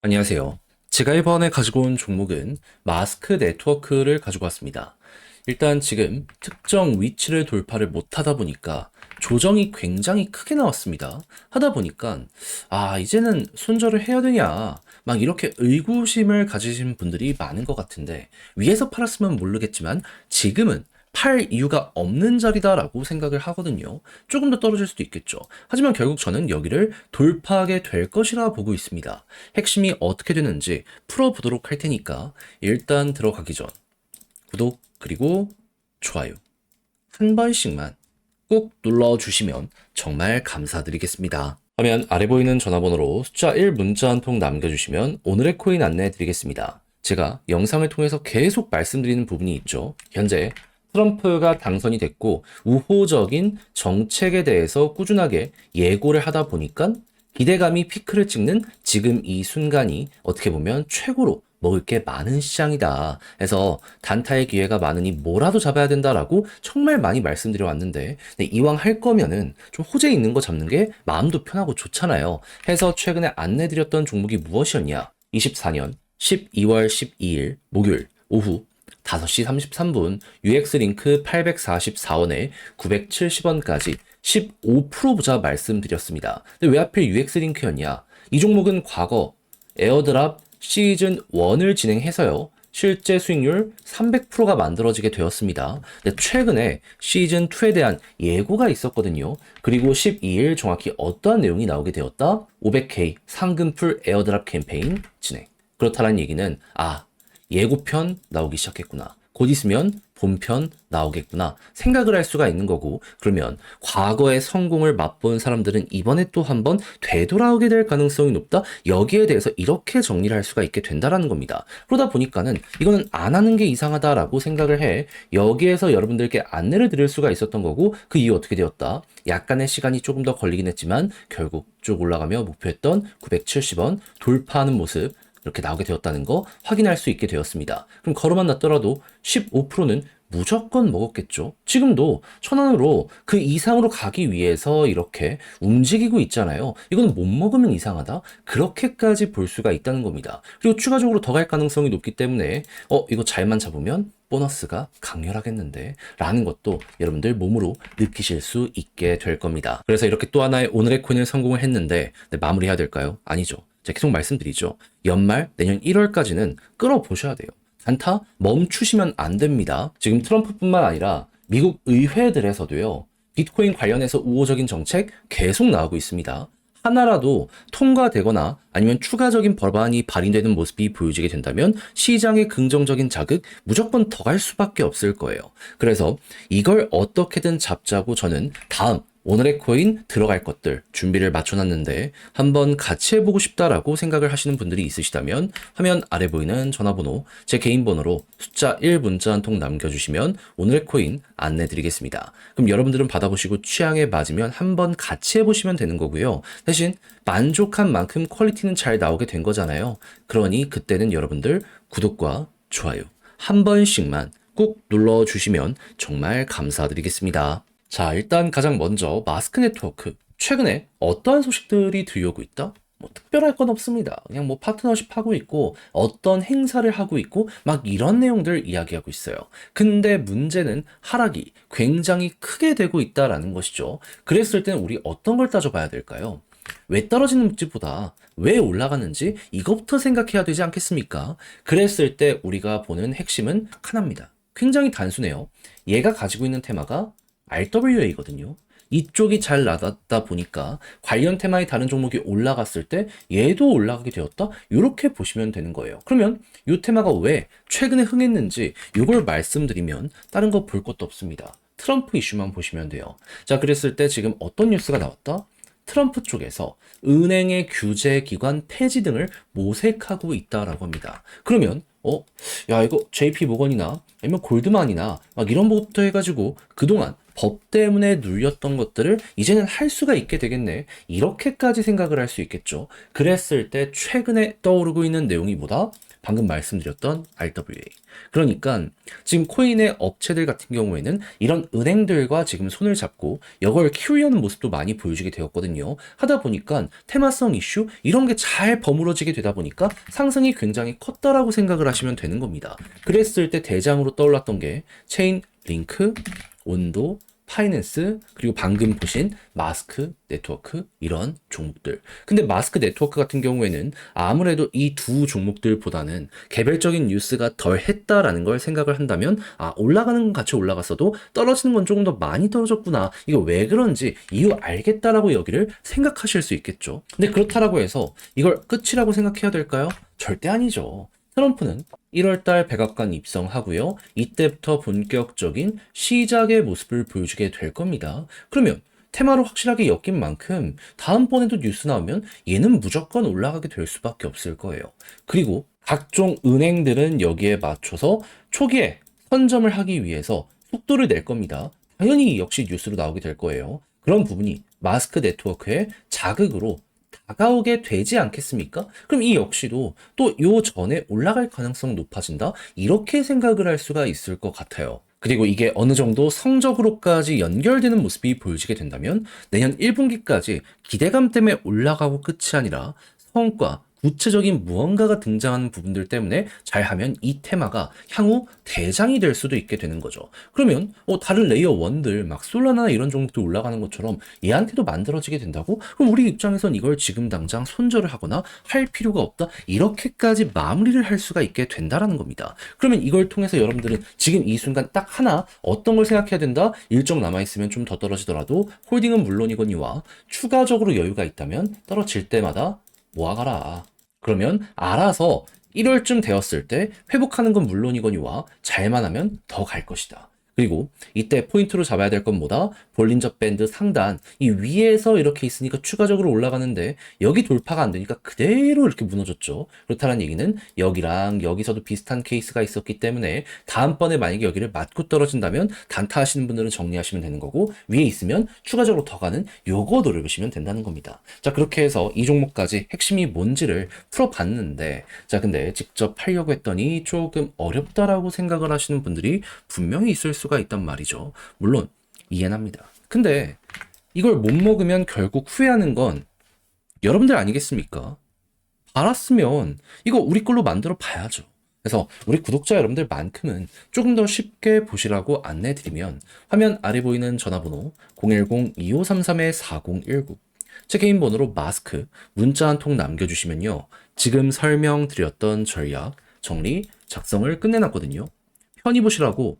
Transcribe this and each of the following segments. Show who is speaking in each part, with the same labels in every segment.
Speaker 1: 안녕하세요. 제가 이번에 가지고 온 종목은 마스크 네트워크를 가지고 왔습니다. 일단 지금 특정 위치를 돌파를 못하다 보니까 조정이 굉장히 크게 나왔습니다. 하다 보니까 이제는 손절을 해야 되냐 막 이렇게 의구심을 가지신 분들이 많은 것 같은데, 위에서 팔았으면 모르겠지만 지금은 팔 이유가 없는 자리다라고 생각을 하거든요. 조금 더 떨어질 수도 있겠죠. 하지만 결국 저는 여기를 돌파하게 될 것이라 보고 있습니다. 핵심이 어떻게 되는지 풀어보도록 할 테니까 일단 들어가기 전 구독 그리고 좋아요 한 번씩만 꼭 눌러주시면 정말 감사드리겠습니다. 화면 아래 보이는 전화번호로 숫자 1 문자 한 통 남겨주시면 오늘의 코인 안내해 드리겠습니다. 제가 영상을 통해서 계속 말씀드리는 부분이 있죠. 현재 트럼프가 당선이 됐고 우호적인 정책에 대해서 꾸준하게 예고를 하다 보니까 기대감이 피크를 찍는 지금 이 순간이 어떻게 보면 최고로 먹을 게 많은 시장이다. 해서 단타의 기회가 많으니 뭐라도 잡아야 된다라고 정말 많이 말씀드려 왔는데, 이왕 할 거면은 좀 호재 있는 거 잡는 게 마음도 편하고 좋잖아요. 해서 최근에 안내드렸던 종목이 무엇이었냐? 24년 12월 12일 목요일 오후 5시 33분 UX링크 844원에 970원까지 15% 보자 말씀드렸습니다. 근데 왜 하필 UX링크였냐? 이 종목은 과거 에어드랍 시즌 1을 진행해서요, 실제 수익률 300%가 만들어지게 되었습니다. 근데 최근에 시즌 2에 대한 예고가 있었거든요. 그리고 12일 정확히 어떠한 내용이 나오게 되었다? 500K 상금풀 에어드랍 캠페인 진행. 그렇다는 얘기는 예고편 나오기 시작했구나, 곧 있으면 본편 나오겠구나 생각을 할 수가 있는 거고, 그러면 과거의 성공을 맛본 사람들은 이번에 또 한번 되돌아오게 될 가능성이 높다, 여기에 대해서 이렇게 정리를 할 수가 있게 된다라는 겁니다. 그러다 보니까는 이거는 안 하는 게 이상하다라고 생각을 해 여기에서 여러분들께 안내를 드릴 수가 있었던 거고, 그 이후 어떻게 되었다? 약간의 시간이 조금 더 걸리긴 했지만 결국 쭉 올라가며 목표했던 970원 돌파하는 모습 이렇게 나오게 되었다는 거 확인할 수 있게 되었습니다. 그럼 걸어만 놨더라도 15%는 무조건 먹었겠죠. 지금도 1,000원으로 그 이상으로 가기 위해서 이렇게 움직이고 있잖아요. 이건 못 먹으면 이상하다, 그렇게까지 볼 수가 있다는 겁니다. 그리고 추가적으로 더 갈 가능성이 높기 때문에 이거 잘만 잡으면 보너스가 강렬하겠는데 라는 것도 여러분들 몸으로 느끼실 수 있게 될 겁니다. 그래서 이렇게 또 하나의 오늘의 코인을 성공을 했는데, 마무리해야 될까요? 아니죠. 제가 계속 말씀드리죠. 연말 내년 1월까지는 끌어보셔야 돼요. 단타 멈추시면 안 됩니다. 지금 트럼프뿐만 아니라 미국 의회들에서도요, 비트코인 관련해서 우호적인 정책 계속 나오고 있습니다. 하나라도 통과되거나 아니면 추가적인 법안이 발의되는 모습이 보여지게 된다면 시장의 긍정적인 자극 무조건 더 갈 수밖에 없을 거예요. 그래서 이걸 어떻게든 잡자고 저는 다음 오늘의 코인 들어갈 것들 준비를 맞춰놨는데, 한번 같이 해보고 싶다라고 생각을 하시는 분들이 있으시다면 화면 아래 보이는 전화번호, 제 개인 번호로 숫자 1 문자 한 통 남겨주시면 오늘의 코인 안내드리겠습니다. 그럼 여러분들은 받아보시고 취향에 맞으면 한번 같이 해보시면 되는 거고요. 대신 만족한 만큼 퀄리티는 잘 나오게 된 거잖아요. 그러니 그때는 여러분들 구독과 좋아요 한 번씩만 꾹 눌러주시면 정말 감사드리겠습니다. 자, 일단 가장 먼저 마스크 네트워크. 최근에 어떠한 소식들이 들려오고 있다? 특별할 건 없습니다. 그냥 파트너십 하고 있고, 어떤 행사를 하고 있고, 막 이런 내용들 이야기하고 있어요. 근데 문제는 하락이 굉장히 크게 되고 있다라는 것이죠. 그랬을 때는 우리 어떤 걸 따져봐야 될까요? 왜 떨어지는지보다 왜 올라가는지 이것부터 생각해야 되지 않겠습니까? 그랬을 때 우리가 보는 핵심은 하나입니다. 굉장히 단순해요. 얘가 가지고 있는 테마가 RWA거든요. 이쪽이 잘 나갔다 보니까 관련 테마의 다른 종목이 올라갔을 때 얘도 올라가게 되었다, 이렇게 보시면 되는 거예요. 그러면 이 테마가 왜 최근에 흥했는지 이걸 말씀드리면 다른 거 볼 것도 없습니다. 트럼프 이슈만 보시면 돼요. 자, 그랬을 때 지금 어떤 뉴스가 나왔다? 트럼프 쪽에서 은행의 규제 기관 폐지 등을 모색하고 있다라고 합니다. 그러면 이거 JP 모건이나 아니면 골드만이나 막 이런 것부터 해가지고 그동안 법 때문에 눌렸던 것들을 이제는 할 수가 있게 되겠네, 이렇게까지 생각을 할 수 있겠죠. 그랬을 때 최근에 떠오르고 있는 내용이 뭐다? 방금 말씀드렸던 RWA. 그러니까 지금 코인의 업체들 같은 경우에는 이런 은행들과 지금 손을 잡고 이걸 키우려는 모습도 많이 보여주게 되었거든요. 하다 보니까 테마성 이슈 이런 게 잘 버무러지게 되다 보니까 상승이 굉장히 컸다라고 생각을 하시면 되는 겁니다. 그랬을 때 대장으로 떠올랐던 게 체인 링크, 온도, 파이낸스, 그리고 방금 보신 마스크 네트워크 이런 종목들. 근데 마스크 네트워크 같은 경우에는 아무래도 이 두 종목들보다는 개별적인 뉴스가 덜 했다라는 걸 생각을 한다면 올라가는 건 같이 올라갔어도 떨어지는 건 조금 더 많이 떨어졌구나. 이거 왜 그런지 이유 알겠다라고 여기를 생각하실 수 있겠죠. 근데 그렇다라고 해서 이걸 끝이라고 생각해야 될까요? 절대 아니죠. 트럼프는 1월달 백악관 입성하고요. 이때부터 본격적인 시작의 모습을 보여주게 될 겁니다. 그러면 테마로 확실하게 엮인 만큼 다음번에도 뉴스 나오면 얘는 무조건 올라가게 될 수밖에 없을 거예요. 그리고 각종 은행들은 여기에 맞춰서 초기에 선점을 하기 위해서 속도를 낼 겁니다. 당연히 역시 뉴스로 나오게 될 거예요. 그런 부분이 마스크 네트워크의 자극으로 다가오게 되지 않겠습니까? 그럼 이 역시도 또 요 전에 올라갈 가능성 높아진다? 이렇게 생각을 할 수가 있을 것 같아요. 그리고 이게 어느 정도 성적으로까지 연결되는 모습이 보여지게 된다면 내년 1분기까지 기대감 때문에 올라가고 끝이 아니라 성과, 구체적인 무언가가 등장하는 부분들 때문에 잘하면 이 테마가 향후 대장이 될 수도 있게 되는 거죠. 그러면 다른 레이어 1들 막 솔라나 이런 종목들 올라가는 것처럼 얘한테도 만들어지게 된다고? 그럼 우리 입장에선 이걸 지금 당장 손절을 하거나 할 필요가 없다? 이렇게까지 마무리를 할 수가 있게 된다라는 겁니다. 그러면 이걸 통해서 여러분들은 지금 이 순간 딱 하나 어떤 걸 생각해야 된다? 일정 남아있으면 좀 더 떨어지더라도 홀딩은 물론이거니와 추가적으로 여유가 있다면 떨어질 때마다 모아가라. 그러면 알아서 1월쯤 되었을 때 회복하는 건 물론이거니와 잘만 하면 더 갈 것이다. 그리고 이때 포인트로 잡아야 될 건 뭐다? 볼린저 밴드 상단 이 위에서 이렇게 있으니까 추가적으로 올라가는데 여기 돌파가 안 되니까 그대로 이렇게 무너졌죠. 그렇다는 얘기는 여기랑 여기서도 비슷한 케이스가 있었기 때문에 다음번에 만약에 여기를 맞고 떨어진다면 단타 하시는 분들은 정리하시면 되는 거고 위에 있으면 추가적으로 더 가는 요거 노려보시면 된다는 겁니다. 자, 그렇게 해서 이 종목까지 핵심이 뭔지를 풀어봤는데 자, 근데 직접 하려고 했더니 조금 어렵다라고 생각을 하시는 분들이 분명히 있을 수가 있단 말이죠. 물론 이해는 합니다. 근데 이걸 못 먹으면 결국 후회하는 건 여러분들 아니겠습니까? 알았으면 이거 우리 걸로 만들어 봐야죠. 그래서 우리 구독자 여러분들만큼은 조금 더 쉽게 보시라고 안내드리면 화면 아래 보이는 전화번호 010-2533-4019 제 개인 번호로 마스크 문자 한 통 남겨주시면요. 지금 설명드렸던 전략 정리 작성을 끝내놨거든요. 편히 보시라고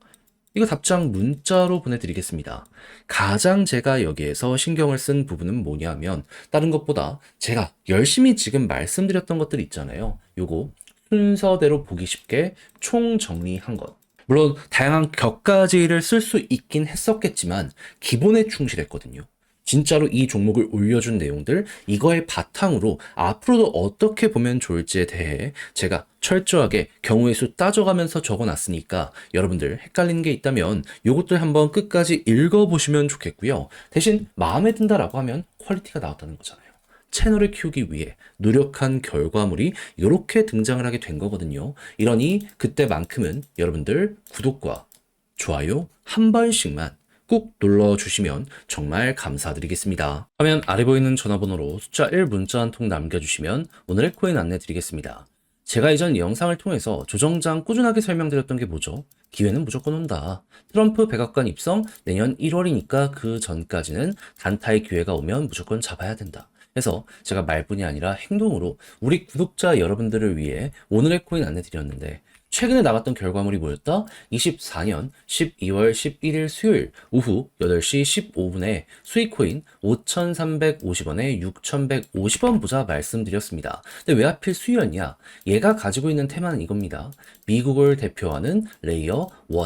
Speaker 1: 이거 답장 문자로 보내드리겠습니다. 가장 제가 여기에서 신경을 쓴 부분은 뭐냐면 다른 것보다 제가 열심히 지금 말씀드렸던 것들 있잖아요. 요거 순서대로 보기 쉽게 총정리한 것. 물론 다양한 격가지를 쓸 수 있긴 했었겠지만 기본에 충실했거든요. 진짜로 이 종목을 올려준 내용들 이거의 바탕으로 앞으로도 어떻게 보면 좋을지에 대해 제가 철저하게 경우의 수 따져가면서 적어놨으니까 여러분들 헷갈리는 게 있다면 요것들 한번 끝까지 읽어보시면 좋겠고요. 대신 마음에 든다라고 하면 퀄리티가 나왔다는 거잖아요. 채널을 키우기 위해 노력한 결과물이 이렇게 등장을 하게 된 거거든요. 이러니 그때만큼은 여러분들 구독과 좋아요 한 번씩만 꾹 눌러주시면 정말 감사드리겠습니다. 화면 아래 보이는 전화번호로 숫자 1 문자 한 통 남겨주시면 오늘의 코인 안내 드리겠습니다. 제가 이전 영상을 통해서 조정장 꾸준하게 설명드렸던 게 뭐죠? 기회는 무조건 온다. 트럼프 백악관 입성 내년 1월이니까 그 전까지는 단타의 기회가 오면 무조건 잡아야 된다. 그래서 제가 말뿐이 아니라 행동으로 우리 구독자 여러분들을 위해 오늘의 코인 안내 드렸는데 최근에 나갔던 결과물이 뭐였다? 24년 12월 11일 수요일 오후 8시 15분에 수익코인 5,350원에 6,150원 보자 말씀드렸습니다. 근데 왜 하필 수요였냐? 얘가 가지고 있는 테마는 이겁니다. 미국을 대표하는 레이어 1.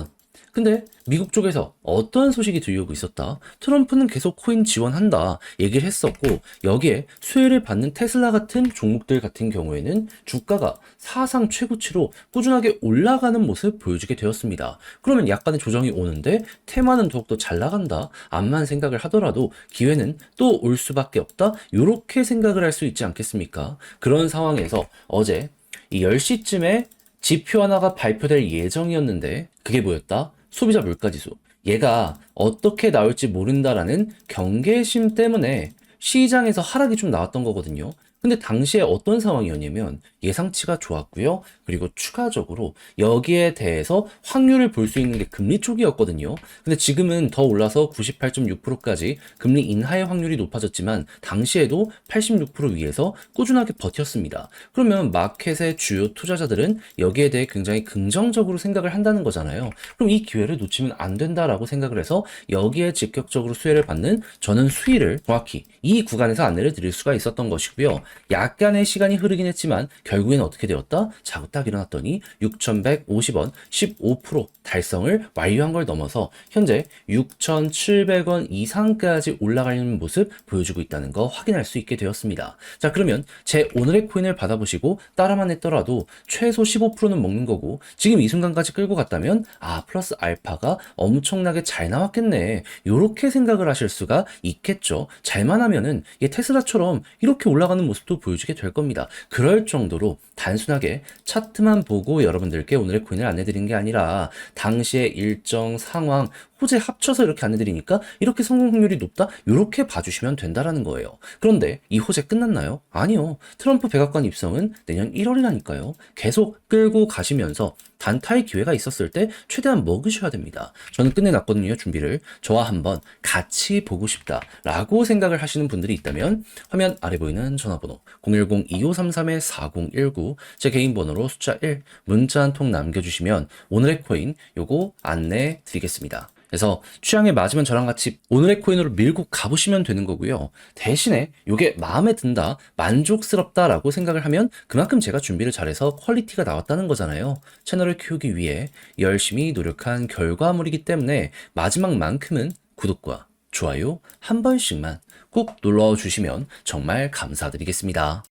Speaker 1: 근데 미국 쪽에서 어떤 소식이 들려오고 있었다? 트럼프는 계속 코인 지원한다 얘기를 했었고 여기에 수혜를 받는 테슬라 같은 종목들 같은 경우에는 주가가 사상 최고치로 꾸준하게 올라가는 모습 보여주게 되었습니다. 그러면 약간의 조정이 오는데 테마는 더욱더 잘 나간다 암만 생각을 하더라도 기회는 또 올 수밖에 없다 이렇게 생각을 할 수 있지 않겠습니까? 그런 상황에서 어제 이 10시쯤에 지표 하나가 발표될 예정이었는데 그게 뭐였다? 소비자 물가지수. 얘가 어떻게 나올지 모른다라는 경계심 때문에 시장에서 하락이 좀 나왔던 거거든요. 근데 당시에 어떤 상황이었냐면 예상치가 좋았고요. 그리고 추가적으로 여기에 대해서 확률을 볼 수 있는 게 금리 쪽이었거든요. 근데 지금은 더 올라서 98.6%까지 금리 인하의 확률이 높아졌지만 당시에도 86% 위에서 꾸준하게 버텼습니다. 그러면 마켓의 주요 투자자들은 여기에 대해 굉장히 긍정적으로 생각을 한다는 거잖아요. 그럼 이 기회를 놓치면 안 된다라고 생각을 해서 여기에 직접적으로 수혜를 받는 저는 수위를 정확히 이 구간에서 안내를 드릴 수가 있었던 것이고요. 약간의 시간이 흐르긴 했지만 결국엔 어떻게 되었다? 자고 딱 일어났더니 6,150원 15% 달성을 완료한 걸 넘어서 현재 6,700원 이상까지 올라가는 모습 보여주고 있다는 거 확인할 수 있게 되었습니다. 자, 그러면 제 오늘의 코인을 받아보시고 따라만 했더라도 최소 15%는 먹는 거고 지금 이 순간까지 끌고 갔다면 플러스 알파가 엄청나게 잘 나왔겠네. 요렇게 생각을 하실 수가 있겠죠. 잘만 하면은 테슬라처럼 이렇게 올라가는 모습도 보여주게 될 겁니다. 그럴 정도로 단순하게 차트만 보고 여러분들께 오늘의 코인을 안내드리는 게 아니라 당시의 일정 상황, 호재 합쳐서 이렇게 안내드리니까 이렇게 성공 확률이 높다? 이렇게 봐주시면 된다라는 거예요. 그런데 이 호재 끝났나요? 아니요. 트럼프 백악관 입성은 내년 1월이라니까요. 계속 끌고 가시면서 단타의 기회가 있었을 때 최대한 먹으셔야 됩니다. 저는 끝내놨거든요, 준비를. 저와 한번 같이 보고 싶다라고 생각을 하시는 분들이 있다면 화면 아래 보이는 전화번호 010-2533-4019 제 개인 번호로 숫자 1 문자 한 통 남겨주시면 오늘의 코인 요거 안내 드리겠습니다. 그래서 취향에 맞으면 저랑 같이 오늘의 코인으로 밀고 가보시면 되는 거고요. 대신에 이게 마음에 든다, 만족스럽다라고 생각을 하면 그만큼 제가 준비를 잘해서 퀄리티가 나왔다는 거잖아요. 채널을 키우기 위해 열심히 노력한 결과물이기 때문에 마지막만큼은 구독과 좋아요 한 번씩만 꼭 눌러주시면 정말 감사드리겠습니다.